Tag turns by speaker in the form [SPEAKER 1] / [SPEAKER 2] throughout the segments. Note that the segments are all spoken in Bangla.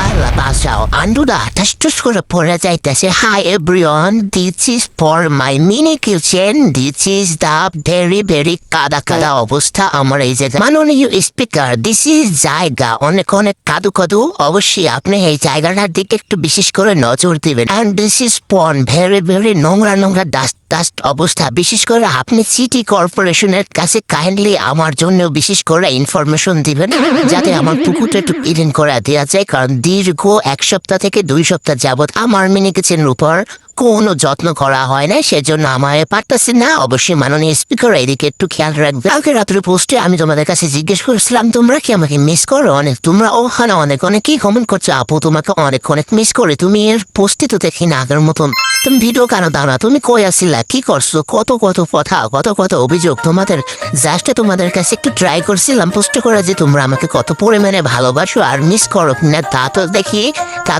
[SPEAKER 1] আল্লাহ বাঁচাও আন্ডুদা ঠাস করে পড়ে যাইতেছে। Hi everyone, this is for my mini kitchen, this is the very very কাদা অবস্থা আমার এই জায়গা। মাননীয় স্পিকার, দিস ইজ জায়গা অনেক অনেক কাদু। অবশ্যই আপনি এই জায়গাটার দিকে একটু বিশেষ করে নজর দিবেন। অ্যান্ড দিস ইজ পন ভেরি ভেরি নোংরা ডাস্ট অবস্থা। বিশেষ করে আপনি সিটি কর্পোরেশনের কাছে কাইন্ডলি আমার জন্য বিশেষ করে ইনফরমেশন দিবেন, যাতে আমার পুকুরটা একটু ক্লিন করে দেওয়া যায়। কারণ দীর্ঘ 1 সপ্তাহ থেকে 2 সপ্তাহ যাবৎ আমার মিনি কিচেনের উপর কোনো যত্ন করা হয় না, সেজন্য আমায় পারতেছি না। অবশ্যই মাননীয় স্পিকার এদিকে একটু খেয়াল রাখবে। কালকে রাত্রে পোস্টে আমি তোমাদের কাছে জিজ্ঞেস করেছিলাম তোমরা কি আমাকে মিস করো অনেক। তোমরা ওখানে অনেকেই কমেন্ট করছো, আপু তোমাকে অনেক মিস করে। তুমি এর পোস্টে তো দেখি না আগের মতন। তুমি ভিডিও কেন দাও না? তুমি কই আসিলা, কি করছো? কত কথা কত অভিযোগ তোমাদের। জাস্ট তোমাদের কাছে একটু ট্রাই করছিলাম পোস্ট করা যে তোমরা আমাকে কত পরিমাণে ভালোবাসো আর মিস করো কিনা। তা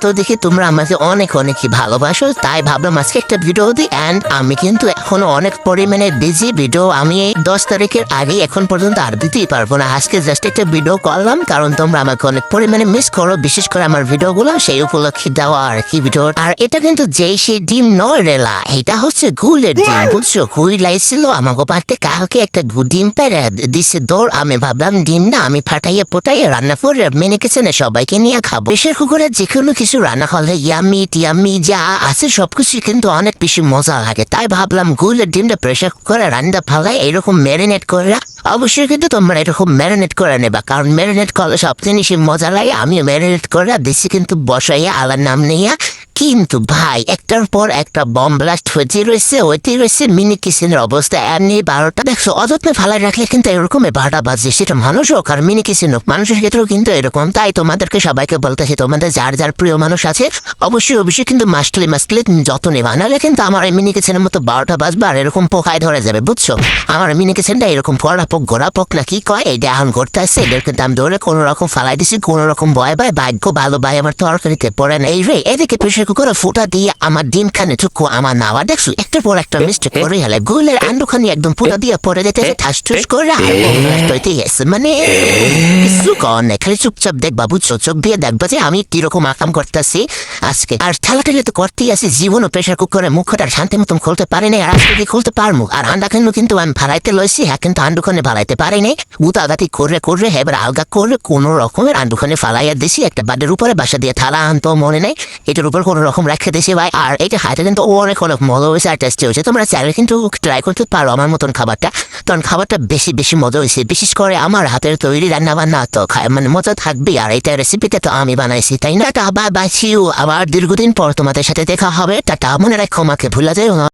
[SPEAKER 1] তো দেখি তোমরা আমাকে অনেকই ভালোবাসো। তাই ভাবলাম আজকে একটা ভিডিও দিই। অ্যান্ড আমি কিন্তু এখনো অনেক পরিমাণে বিজি। ভিডিও আমি এই 10 তারিখের আগে এখন পর্যন্ত আর দিতেই পারবো না। আজকে জাস্ট একটা ভিডিও করলাম কারণ তোমরা আমাকে অনেক পরিমাণে মিস করো, বিশেষ করে আমার ভিডিওগুলো সেই উপলক্ষে দেওয়া আর কি ভিডিও। আর এটা কিন্তু যেই সেই ডিম নয় রেলা, এটা হচ্ছে গুলের ডিম, বুঝছো? গুই লাইছিল আমাকে পারতে কালকে একটা ডিম পেরে দিছে দৌড়। আমি ভাবলাম ডিম না আমি ফাটাইয়ে রান্না করে মেনে কিচেনে সবাইকে নিয়ে খাবো। প্রেশার কুকারে যে কোনো কিছু রান্না করলে ইয়ামি যা আছে সবকিছু কিন্তু অনেক বেশি মজা লাগে। তাই ভাবলাম গুলের ডিমটা প্রেশার কুকারে রান্না ফালাই এরকম ম্যারিনেট করে। অবশ্যই কিন্তু তোমরা এরকম ম্যারিনেট করে নেবা, কারণ ম্যারিনেট করলে সব জিনিসই মজা লাগে। আমি ম্যারিনেট করে দিচ্ছি কিন্তু বসাইয়া আলার নাম নিয়ে। কিন্তু ভাই একটার পর একটা বম ব্লাস্ট হয়েছে রয়েছে মিনি কিচেনের অবস্থা। এমনি 12টা দেখছো অযত্নে ফালাই রাখলে কিন্তু এরকমই 12টা বাজে। সেটা মানুষ হোক আর মিনি কিচেন হোক, মানুষের ক্ষেত্রেও কিন্তু এরকম। তাই তোমাদেরকে সবাইকে বলতেছি, তোমাদের যার প্রিয় মানুষ আছে অবশ্যই কিন্তু মাস্টলি যত্নে বানালে কিন্তু আমার এই মিনি কিচেনের মতো 12টা বাজবে আর এরকম পোকায় ধরে যাবে, বুঝছো? আমার মিনি কিচেনটা এরকম গোড়াপোক না কি কয় এটা এখন করতে আসছে। এদের কিন্তু আমি ধরে কোনো রকম ফালাই দিছি, কোনো রকম ভাগ্য ভালো ভাই আমার তরকারিতে পড়ে না। এই রে এদিকে প্রেশার কুকারে ফুটা দিয়ে আমার ডিম খানে টুকু আমার নাওয়া দেখছো একটার পর একটা মিস্টেক করে হলে গুলের আন্ডুখানি একদম ফুটা দিয়ে পরে যেতে ঠাস করে মানে কিছু কর না, খালি চুপচাপ দেখবা, বুঝছো? চোখ দিয়ে দেখবা যে আমি কিরকম আকাম করতেছি আজকে। আর ঠেলাঠেলি তো করতেই আছি, জীবনও প্রেশার কুকারে মুখটা শান্তি মতন খুলতে পারি নাই। আর আজকে কি খুলতে পারবো? আর আন্ডা খানো কিন্তু আমি ফালাইতে লইছি, হ্যাঁ কিন্তু আন্ডুখানে ফালাইতে পারি নাই। গুতাগাতি করে এবার আলগা করে কোনো রকমের আন্ডুখানে ফালাইয়া দিছি একটা বাডের উপরে, বাসা দিয়ে থালা আনতো মনে নেই, এটার উপর কোনো রকম রেখে দিছি ভাই। আর এটা খাইতে কিন্তু অনেক মজা হয়েছে আর টেস্টি হয়েছে। তোমরা চাইলে কিন্তু ট্রাই করতে পারো আমার মতন খাবারটা, কারণ খাবারটা বেশি মজা হয়েছে। বিশেষ করে আমার হাতের তৈরি রান্না বান্না তো মানে মজা থাকবে। আর এটা রেসিপিটা তো আমি বানাইছি, তাই না? টাটা বাই বাই, আবার দীর্ঘদিন পর তোমাদের সাথে দেখা হবে। টাটা, মনে রাখো আমাকে ভুলা যায় না।